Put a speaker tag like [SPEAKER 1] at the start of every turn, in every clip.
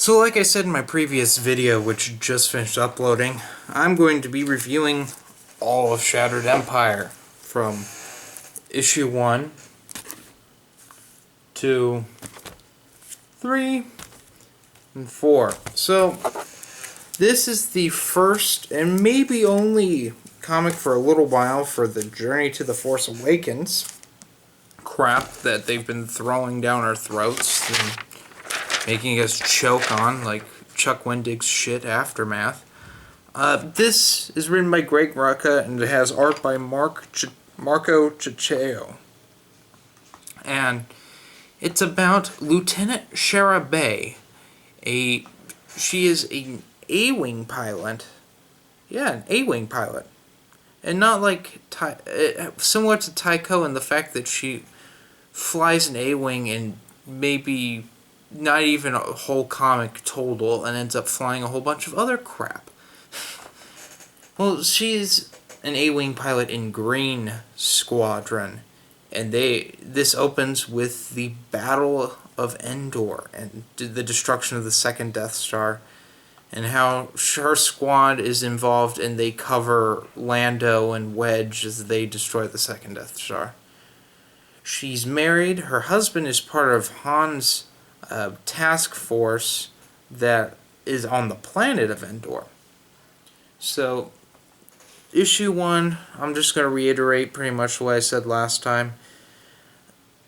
[SPEAKER 1] So like I said in my previous video, which just finished uploading, I'm going to be reviewing all of Shattered Empire from issue 1 to 3 and 4. So this is the first and maybe only comic for a little while for the Journey to the Force Awakens crap that they've been throwing down our throats and making us choke on, like Chuck Wendig's shit Aftermath. This is written by Greg Rucka, and it has art by Marco Cicceo. And it's about Lieutenant Shara Bay. She is an A-Wing pilot. Yeah, an A-Wing pilot. And not like, similar to Tycho in the fact that she flies an A-Wing and maybe not even a whole comic total and ends up flying a whole bunch of other crap. Well, she's an A-Wing pilot in Green Squadron, and this opens with the Battle of Endor and the destruction of the second Death Star, and how her squad is involved and they cover Lando and Wedge as they destroy the second Death Star. She's married. Her husband is part of Han's task force that is on the planet of Endor. So, issue 1, I'm just going to reiterate pretty much what I said last time.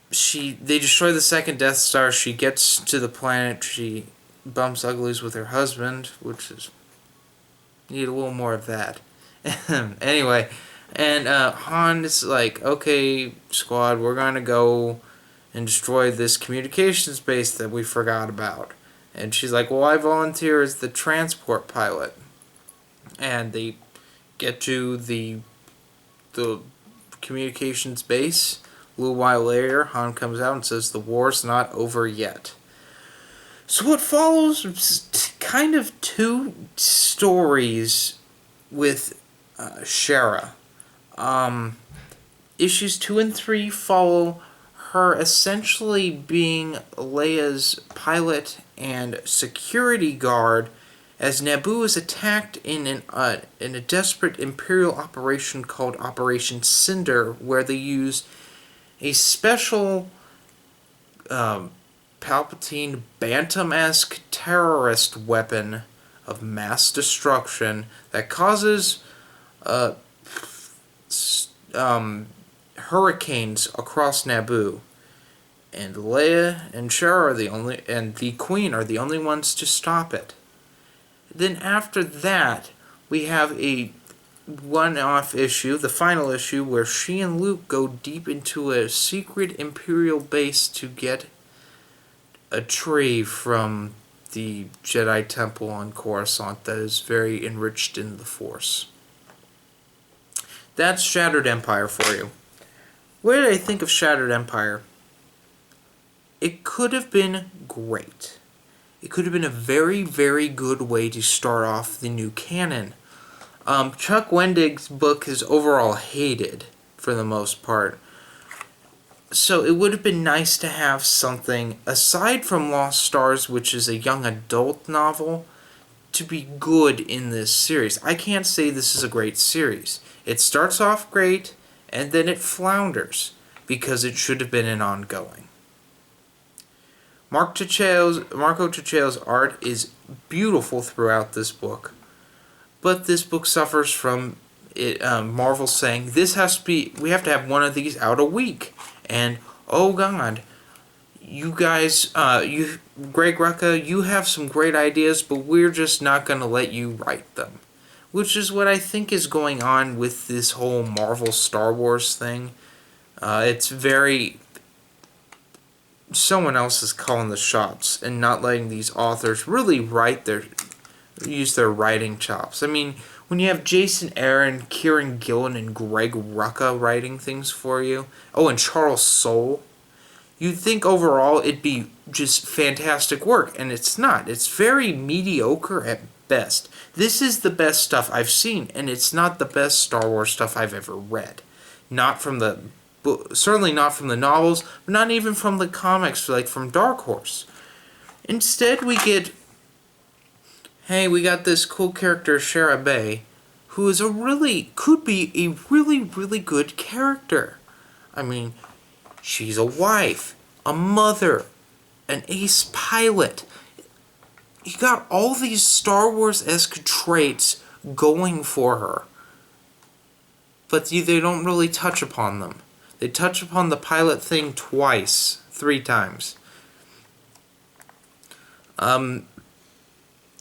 [SPEAKER 1] They destroy the second Death Star. She gets to the planet. She bumps uglies with her husband, which is... need a little more of that. Anyway, and Han is like, okay, squad, we're going to go and destroy this communications base that we forgot about. And she's like, well, I volunteer as the transport pilot. And they get to the communications base. A little while later, Han comes out and says the war's not over yet. So what follows is kind of two stories with Shara. Issues 2 and 3 follow her essentially being Leia's pilot and security guard as Naboo is attacked in a desperate Imperial operation called Operation Cinder, where they use a special Palpatine Bantam-esque terrorist weapon of mass destruction that causes hurricanes across Naboo, and Leia and Shara and the Queen are the only ones to stop it. Then after that, we have a one-off issue, the final issue, where she and Luke go deep into a secret Imperial base to get a tree from the Jedi Temple on Coruscant that is very enriched in the Force. That's Shattered Empire for you. What did I think of Shattered Empire? It could have been great. It could have been a very, very good way to start off the new canon. Chuck Wendig's book is overall hated, for the most part. So it would have been nice to have something, aside from Lost Stars, which is a young adult novel, to be good in this series. I can't say this is a great series. It starts off great, and then it flounders, because it should have been an ongoing. Marco Cicceo's art is beautiful throughout this book, but this book suffers from Marvel saying, we have to have one of these out a week, and oh god, you guys, Greg Rucka, you have some great ideas, but we're just not going to let you write them. Which is what I think is going on with this whole Marvel Star Wars thing. It's very... someone else is calling the shots and not letting these authors really use their writing chops. I mean, when you have Jason Aaron, Kieran Gillen, and Greg Rucka writing things for you, oh, and Charles Soule, you'd think overall it'd be just fantastic work, and it's not. It's very mediocre at best. This is the best stuff I've seen, and it's not the best Star Wars stuff I've ever read. Not from the... certainly not from the novels, but not even from the comics, like from Dark Horse. Instead, we get hey, we got this cool character, Shara Bay, who is could be a really, really good character. I mean, she's a wife, a mother, an ace pilot. You got all these Star Wars-esque traits going for her. But they don't really touch upon them. They touch upon the pilot thing twice, 3 times.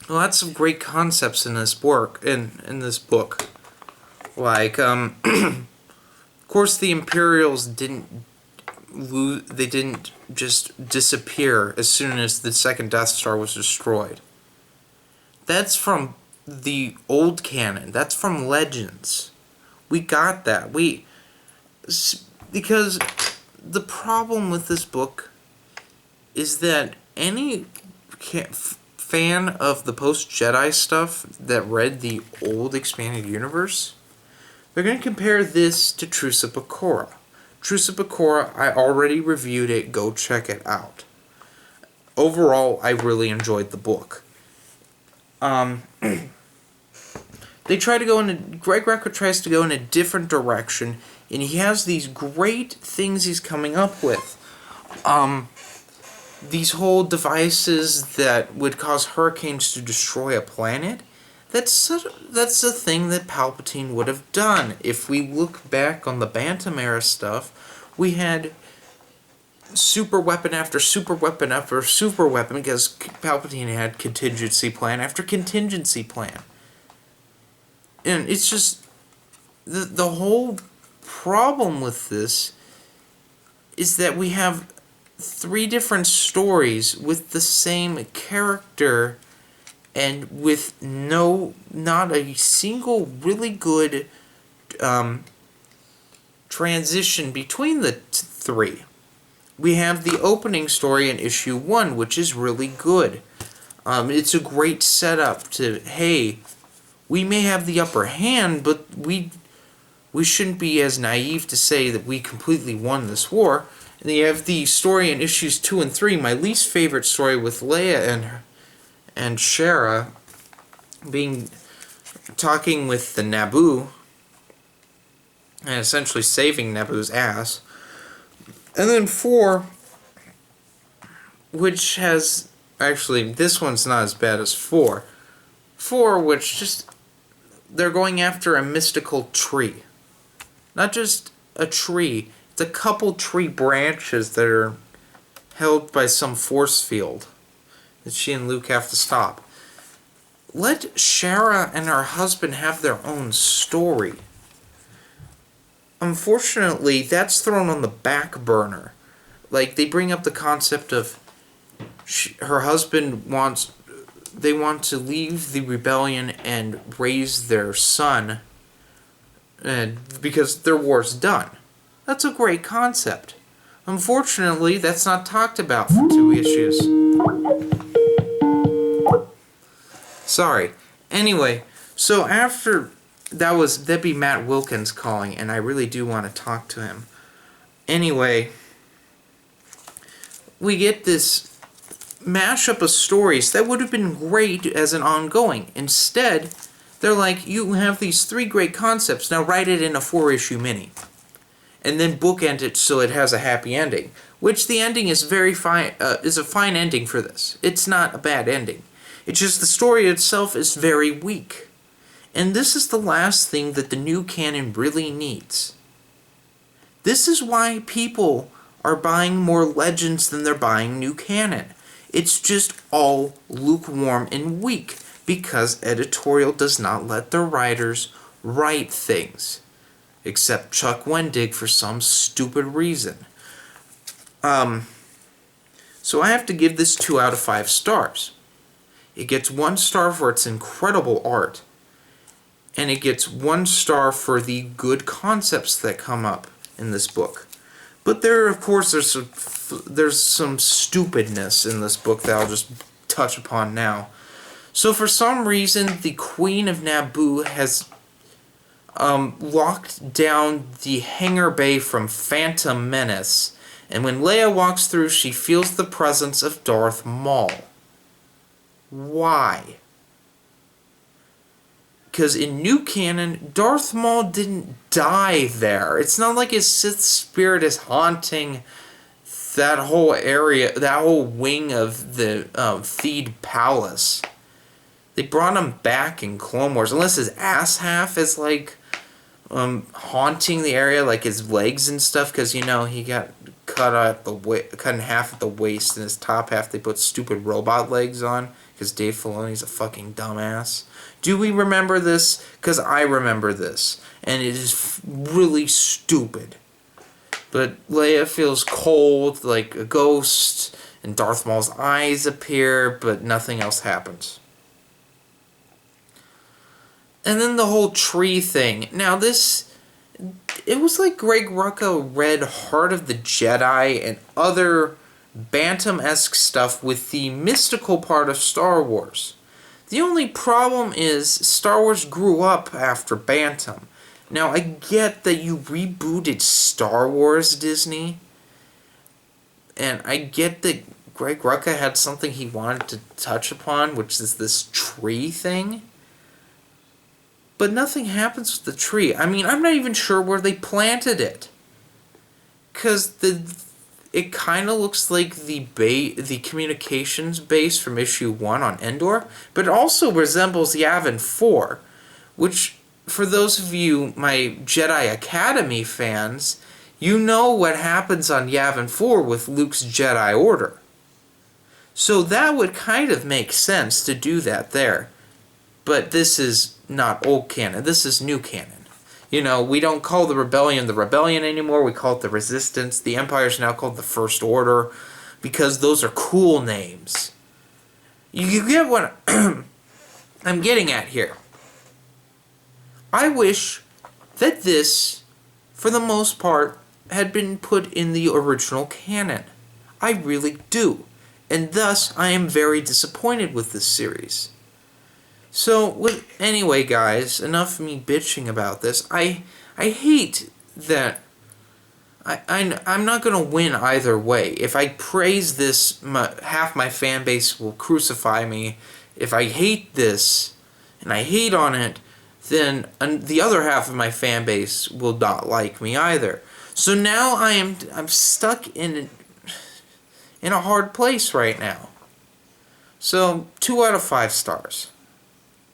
[SPEAKER 1] Lots of great concepts in this work, in this book. Like, of course, the Imperials didn't just disappear as soon as the second Death Star was destroyed. That's from the old canon. That's from Legends. We got that. Because the problem with this book is that any fan of the post-Jedi stuff that read the old expanded universe, they're going to compare this to Truce at Bakura. Truce at Bakura, I already reviewed it. Go check it out. Overall, I really enjoyed the book. They try to go Greg Rucka tries to go in a different direction, and he has these great things he's coming up with. These whole devices that would cause hurricanes to destroy a planet. That's a thing that Palpatine would have done. If we look back on the Bantam era stuff, we had super weapon after super weapon after super weapon because Palpatine had contingency plan after contingency plan. And it's just the whole problem with this is that we have 3 different stories with the same character and with not a single really good transition between the 3. We have the opening story in issue 1, which is really good. It's a great setup to, hey, we may have the upper hand, but we shouldn't be as naive to say that we completely won this war. And then you have the story in issues 2 and 3, my least favorite story with Leia and Shara talking with the Naboo and essentially saving Naboo's ass. And then 4, which has, actually, this one's not as bad as 4. 4, which just, they're going after a mystical tree. Not just a tree, it's a couple tree branches that are held by some force field that she and Luke have to stop. Let Shara and her husband have their own story. Unfortunately, that's thrown on the back burner. Like, they bring up the concept of her husband they want to leave the rebellion and raise their son because their war's done. That's a great concept. Unfortunately, that's not talked about for 2 issues. Sorry. Anyway, so after that'd be Matt Wilkins calling, and I really do want to talk to him. Anyway, we get this mashup of stories that would have been great as an ongoing. Instead, they're like, you have these 3 great concepts, now write it in a 4-issue mini. And then bookend it so it has a happy ending. Which the ending is very fine, is a fine ending for this. It's not a bad ending. It's just the story itself is very weak. And this is the last thing that the new canon really needs. This is why people are buying more Legends than they're buying new canon. It's just all lukewarm and weak because editorial does not let their writers write things. Except Chuck Wendig for some stupid reason. So I have to give this 2 out of 5 stars. It gets 1 star for its incredible art. And it gets 1 star for the good concepts that come up in this book. But of course, there's some stupidness in this book that I'll just touch upon now. So for some reason, the Queen of Naboo has locked down the hangar bay from Phantom Menace, and when Leia walks through, she feels the presence of Darth Maul. Why? because in new canon, Darth Maul didn't die there. It's not like his Sith spirit is haunting that whole area, that whole wing of the Theed Palace. They brought him back in Clone Wars, unless his ass half is like haunting the area, like his legs and stuff, because you know he got cut in half at the waist, and his top half they put stupid robot legs on because Dave Filoni's a fucking dumbass. Do we remember this? Because I remember this, and it is really stupid. But Leia feels cold like a ghost, and Darth Maul's eyes appear, but nothing else happens. And then the whole tree thing. Now this, it was like Greg Rucka read Heart of the Jedi and other Bantam-esque stuff with the mystical part of Star Wars. The only problem is Star Wars grew up after Bantam. Now I get that you rebooted Star Wars, Disney, and I get that Greg Rucka had something he wanted to touch upon, which is this tree thing. But nothing happens with the tree. I mean, I'm not even sure where they planted it. Because it kind of looks like the communications base from issue 1 on Endor. But it also resembles Yavin 4. Which, for those of you, my Jedi Academy fans, you know what happens on Yavin 4 with Luke's Jedi Order. So that would kind of make sense to do that there. But this is not old canon. This is new canon. You know, we don't call the Rebellion anymore. We call it the Resistance. The Empire is now called the First Order because those are cool names. You get what I'm getting at here. I wish that this, for the most part, had been put in the original canon. I really do. And thus, I am very disappointed with this series. So, anyway, guys, enough of me bitching about this. I hate that I'm not going to win either way. If I praise this, half my fan base will crucify me. If I hate this, and I hate on it, then the other half of my fan base will not like me either. So now I'm stuck in a hard place right now. So, 2 out of 5 stars.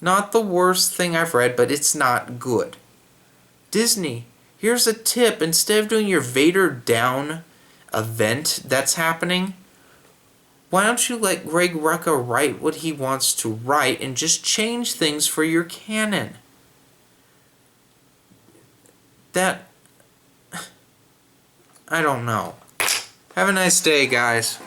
[SPEAKER 1] Not the worst thing I've read, but it's not good. Disney, here's a tip. Instead of doing your Vader Down event that's happening, why don't you let Greg Rucka write what he wants to write and just change things for your canon? That... I don't know. Have a nice day, guys.